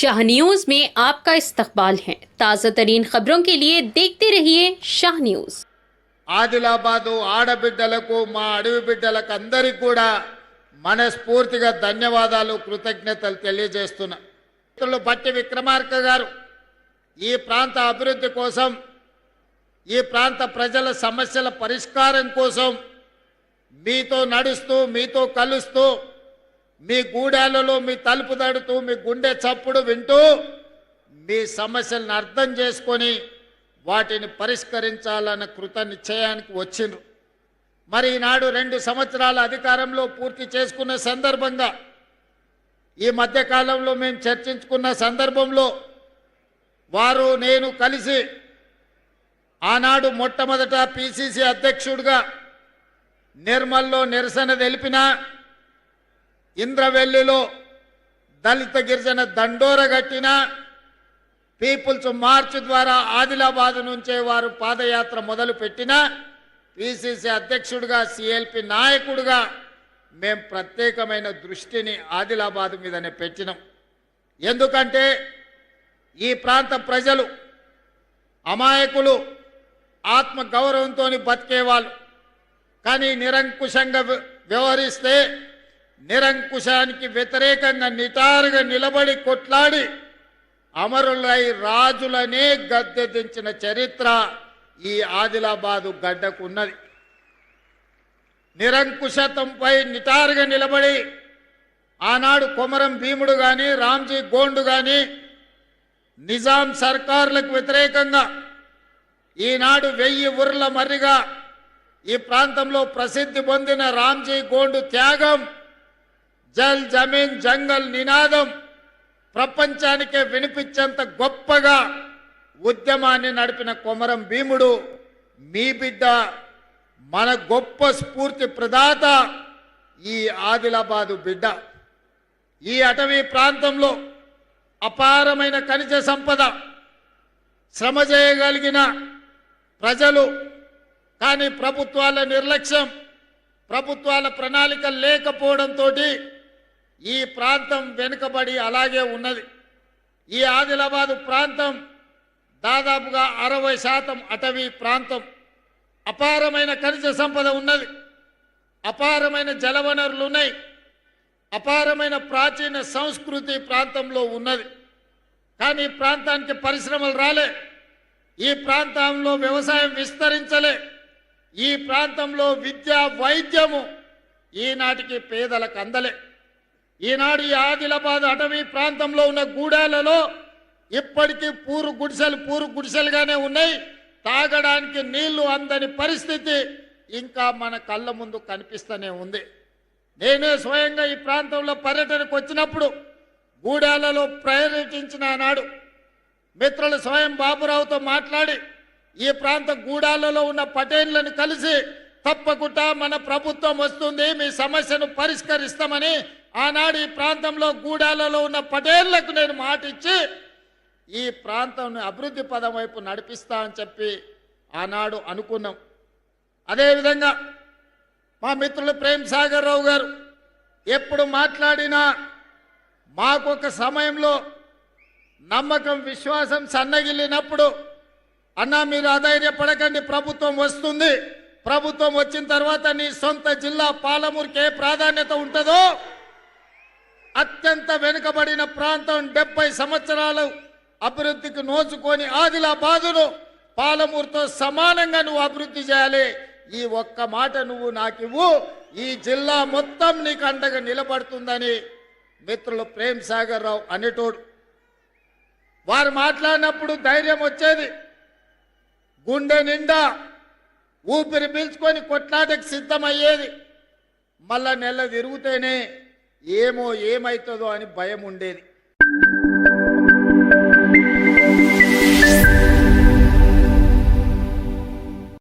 Shah news में आपका इस्तकबाल है। ताज़ा तरीन खबरों के लिए देखते रहिए शाह न्यूज। ఆదిలాబాదు ఆడబిడ్డలకు మా అడవి బిడ్డలకు అందరికీ కూడా మనస్ఫూర్తిగా ధన్యవాదాలు కృతజ్ఞతలు తెలియజేస్తున్నా. మిత్రులు బట్టి విక్రమార్క గారు ఈ ప్రాంత అభివృద్ధి కోసం, ఈ ప్రాంత ప్రజల సమస్యల పరిష్కారం కోసం మీతో నడుస్తూ, మీతో కలుస్తూ, మీ గూడాలలో మీ తలుపు తడుతూ, మీ గుండె చప్పుడు వింటూ, మీ సమస్యలను అర్థం చేసుకొని వాటిని పరిష్కరించాలన్న కృత నిశ్చయానికి వచ్చిండ్రు. మరి ఈనాడు 2 సంవత్సరాల అధికారంలో పూర్తి చేసుకున్న సందర్భంగా, ఈ మధ్యకాలంలో మేము చర్చించుకున్న సందర్భంలో వారు నేను కలిసి ఆనాడు మొట్టమొదట పిసిసి అధ్యక్షుడిగా నిర్మల్లో నిరసన తెలిపిన, ఇంద్రవెల్లిలో దళిత గిరిజన దండోర కట్టిన, పీపుల్స్ మార్చ్ ద్వారా ఆదిలాబాద్ నుంచే వారు పాదయాత్ర మొదలుపెట్టిన, పిసిసి అధ్యక్షుడిగా, సిఎల్పి నాయకుడిగా మేము ప్రత్యేకమైన దృష్టిని ఆదిలాబాద్ మీదనే పెట్టినాం. ఎందుకంటే ఈ ప్రాంత ప్రజలు అమాయకులు, ఆత్మ గౌరవంతో బతికేవాళ్ళు. కానీ నిరంకుశంగా వ్యవహరిస్తే, నిరంకుశానికి వ్యతిరేకంగా నిటారుగా నిలబడి కొట్లాడి అమరులై రాజులనే గద్దె దించిన చరిత్ర ఈ ఆదిలాబాదు గడ్డకు ఉన్నది. నిరంకుశత్వంపై నిటారుగా నిలబడి ఆనాడు కొమరం భీముడు కానీ, రామ్జీ గోండు కానీ నిజాం సర్కారులకు వ్యతిరేకంగా ఈనాడు 1000 ఊర్ల మర్రిగా ఈ ప్రాంతంలో ప్రసిద్ధి పొందిన రామ్జీ గోండు త్యాగం, జల్ జమీన్ జంగల్ నినాదం ప్రపంచానికే వినిపించేంత గొప్పగా ఉద్యమాన్ని నడిపిన కొమరం భీముడు మీ బిడ్డ, మన గొప్ప స్ఫూర్తి ప్రదాత ఈ ఆదిలాబాదు బిడ్డ. ఈ అటవీ ప్రాంతంలో అపారమైన ఖనిజ సంపద, శ్రమ చేయగలిగిన ప్రజలు. కానీ ప్రభుత్వాల నిర్లక్ష్యం, ప్రభుత్వాల ప్రణాళిక లేకపోవడంతో ఈ ప్రాంతం వెనుకబడి అలాగే ఉన్నది. ఈ ఆదిలాబాదు ప్రాంతం దాదాపుగా 60% అటవీ ప్రాంతం. అపారమైన ఖనిజ సంపద ఉన్నది, అపారమైన జలవనరులు ఉన్నాయి, అపారమైన ప్రాచీన సంస్కృతి ప్రాంతంలో ఉన్నది. కానీ ఈ ప్రాంతానికి పరిశ్రమలు రాలే, ఈ ప్రాంతంలో వ్యవసాయం విస్తరించలే, ఈ ప్రాంతంలో విద్య, వైద్యము ఈనాటికి పేదలకు అందలే. ఈనాడు ఈ ఆదిలాబాద్ అటవీ ప్రాంతంలో ఉన్న గూడాలలో ఇప్పటికీ పూరు గుడిసెలుగానే ఉన్నాయి. తాగడానికి నీళ్లు అందని పరిస్థితి ఇంకా మన కళ్ళ ముందు కనిపిస్తూనే ఉంది. నేనే స్వయంగా ఈ ప్రాంతంలో పర్యటనకు వచ్చినప్పుడు గూడాలలో పర్యటించిన నాడు మిత్రులు స్వయం బాబురావుతో మాట్లాడి ఈ ప్రాంత గూడాలలో ఉన్న పటేన్లను కలిసి తప్పకుండా మన ప్రభుత్వం వస్తుంది, మీ సమస్యను పరిష్కరిస్తామని ఆనాడు ఈ ప్రాంతంలో గూడాలలో ఉన్న పటేళ్లకు నేను మాటిచ్చి ఈ ప్రాంతం అభివృద్ధి పదం వైపు నడిపిస్తా అని చెప్పి ఆనాడు అనుకున్నాం. అదేవిధంగా మా మిత్రులు ప్రేమ్ సాగర్ రావు గారు ఎప్పుడు మాట్లాడినా మాకొక సమయంలో నమ్మకం, విశ్వాసం సన్నగిల్లినప్పుడు, అన్నా మీరు అధైర్యపడకండి, ప్రభుత్వం వస్తుంది, ప్రభుత్వం వచ్చిన తర్వాత నీ సొంత జిల్లా పాలమూరుకి ఏ ప్రాధాన్యత ఉంటుందో, అత్యంత వెనుకబడిన ప్రాంతం 70 సంవత్సరాలు అభివృద్ధికి నోచుకొని ఆదిలాబాదును పాలమూరుతో సమానంగా నువ్వు అభివృద్ధి చేయాలి, ఈ ఒక్క మాట నువ్వు నాకివ్వు, ఈ జిల్లా మొత్తం నీకు అండగా నిలబడుతుందని మిత్రులు ప్రేమ్ సాగర్ రావు అనేటోడు. వారు మాట్లాడినప్పుడు ధైర్యం వచ్చేది, గుండె నిండా ఊపిరి పీల్చుకొని కొట్లాటకు సిద్ధమయ్యేది. మళ్ళా నెల తిరుగుతేనే ఏమవుతుందో అని భయం ఉండేది.